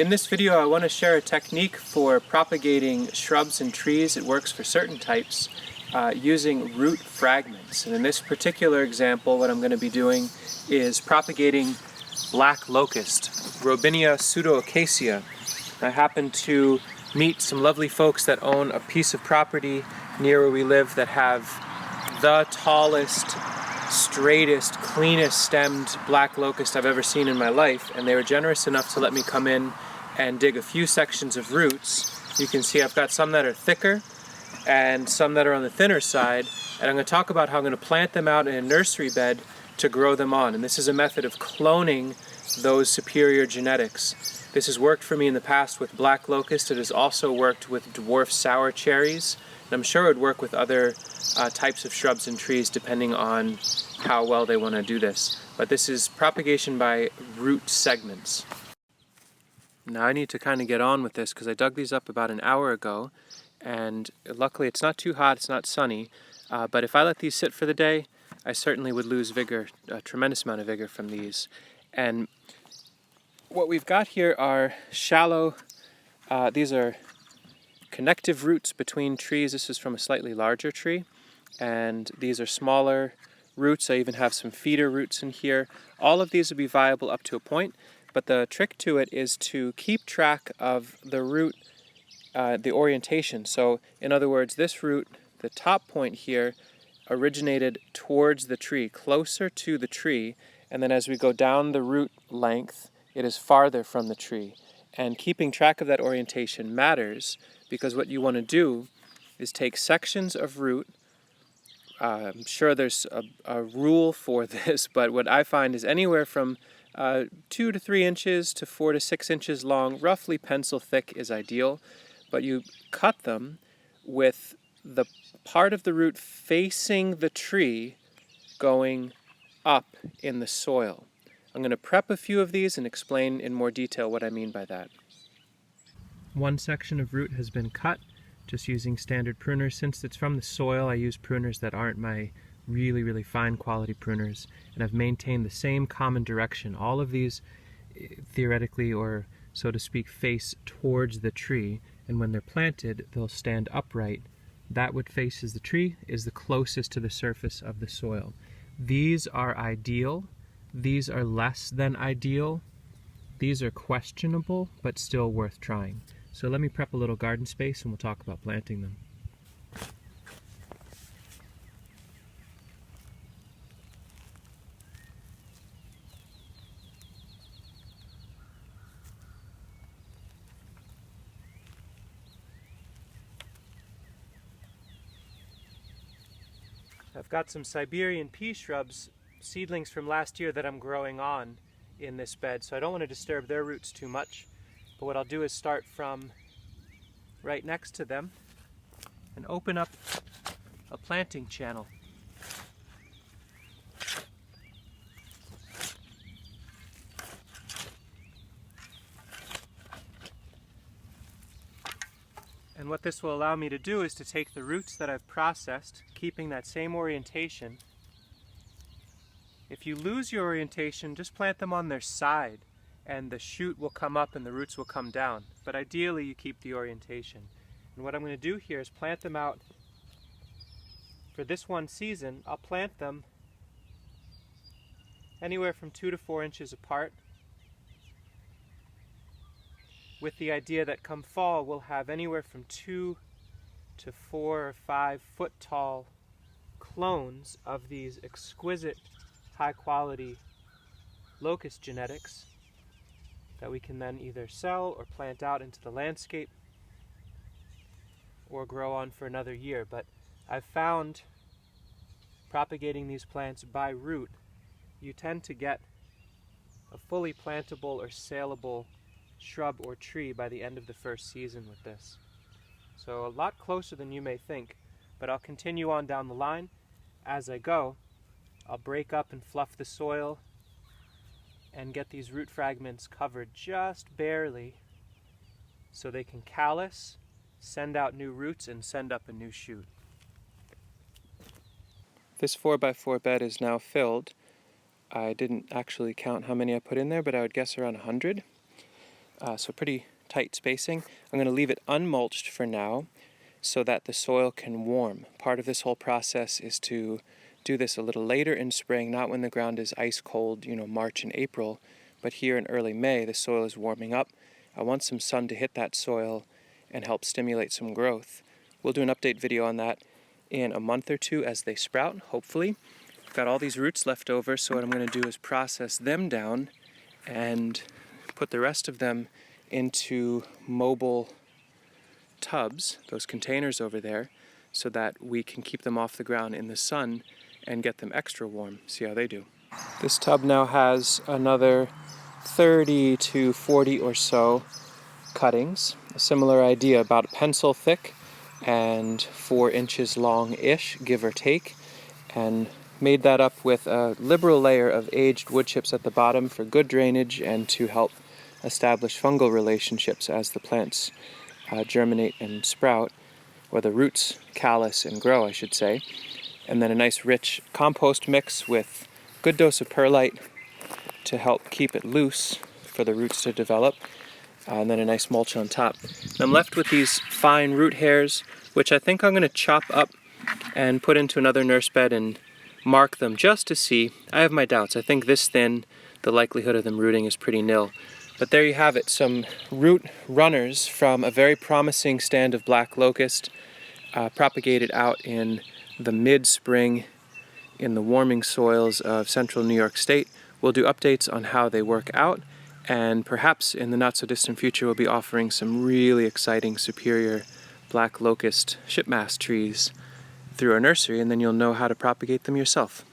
In this video I want to share a technique for propagating shrubs and trees. It works for certain types using root fragments. And in this particular example what I'm going to be doing is propagating Black Locust, Robinia pseudoacacia. I happen to meet some lovely folks that own a piece of property near where we live that have the tallest, straightest, cleanest stemmed black locust I've ever seen in my life, and they were generous enough to let me come in and dig a few sections of roots. You can see I've got some that are thicker and some that are on the thinner side, and I'm going to talk about how I'm going to plant them out in a nursery bed to grow them on. And this is a method of cloning those superior genetics. This has worked for me in the past with black locust. It has also worked with dwarf sour cherries, and I'm sure it would work with other types of shrubs and trees depending on how well they want to do this. But this is propagation by root segments. Now I need to kind of get on with this because I dug these up about an hour ago, and luckily it's not too hot, it's not sunny, but if I let these sit for the day, I certainly would lose vigor, a tremendous amount of vigor from these. And what we've got here are shallow, these are connective roots between trees. This is from a slightly larger tree, and these are smaller roots. I even have some feeder roots in here. All of these would be viable up to a point, but the trick to it is to keep track of the root, the orientation. So in other words, this root, the top point here, originated towards the tree, closer to the tree, and then as we go down the root length, it is farther from the tree. And keeping track of that orientation matters, because what you want to do is take sections of root. I'm sure there's a rule for this, but what I find is anywhere from 2 to 3 inches to 4 to 6 inches long, roughly pencil thick is ideal, but you cut them with the part of the root facing the tree going up in the soil. I'm going to prep a few of these and explain in more detail what I mean by that. One section of root has been cut just using standard pruners. Since it's from the soil, I use pruners that aren't my really fine quality pruners, and I've maintained the same common direction. All of these theoretically, or so to speak, face towards the tree, and when they're planted they'll stand upright. That what faces the tree is the closest to the surface of the soil. These are ideal. These are less than ideal. These are questionable, but still worth trying. So let me prep a little garden space and we'll talk about planting them. I've got some Siberian pea shrubs, seedlings from last year that I'm growing on in this bed, so I don't want to disturb their roots too much. But what I'll do is start from right next to them and open up a planting channel. And what this will allow me to do is to take the roots that I've processed, keeping that same orientation. If you lose your orientation, just plant them on their side and the shoot will come up and the roots will come down. But ideally you keep the orientation. And what I'm going to do here is plant them out for this one season. I'll plant them anywhere from 2 to 4 inches apart, with the idea that come fall we'll have anywhere from 2 to 4 or 5 foot tall clones of these exquisite high quality locust genetics that we can then either sell or plant out into the landscape or grow on for another year. But I've found propagating these plants by root, you tend to get a fully plantable or saleable shrub or tree by the end of the first season with this. So a lot closer than you may think, but I'll continue on down the line. As I go, I'll break up and fluff the soil and get these root fragments covered just barely so they can callus, send out new roots, and send up a new shoot. This 4x4 bed is now filled. I didn't actually count how many I put in there, but I would guess around 100. so pretty tight spacing. I'm going to leave it unmulched for now so that the soil can warm. Part of this whole process is to do this a little later in spring, not when the ground is ice cold, March and April, but here in early May the soil is warming up. I want some sun to hit that soil and help stimulate some growth. We'll do an update video on that in a month or two as they sprout, hopefully. I've got all these roots left over, so what I'm going to do is process them down and put the rest of them into mobile tubs, those containers over there, so that we can keep them off the ground in the sun and get them extra warm. See how they do. This tub now has another 30 to 40 or so cuttings. A similar idea, about a pencil thick and 4 inches long-ish, give or take, and made that up with a liberal layer of aged wood chips at the bottom for good drainage and to help establish fungal relationships as the plants germinate and sprout, or the roots callus and grow, I should say. And then a nice rich compost mix with a good dose of perlite to help keep it loose for the roots to develop, and then a nice mulch on top. And I'm left with these fine root hairs, which I think I'm going to chop up and put into another nurse bed and mark them just to see. I have my doubts. I think this thin, the likelihood of them rooting is pretty nil. But there you have it, some root runners from a very promising stand of Black Locust, propagated out in the mid-spring in the warming soils of central New York State. We'll do updates on how they work out, and perhaps in the not-so-distant future we'll be offering some really exciting, superior Black Locust Shipmast trees through our nursery, and then you'll know how to propagate them yourself.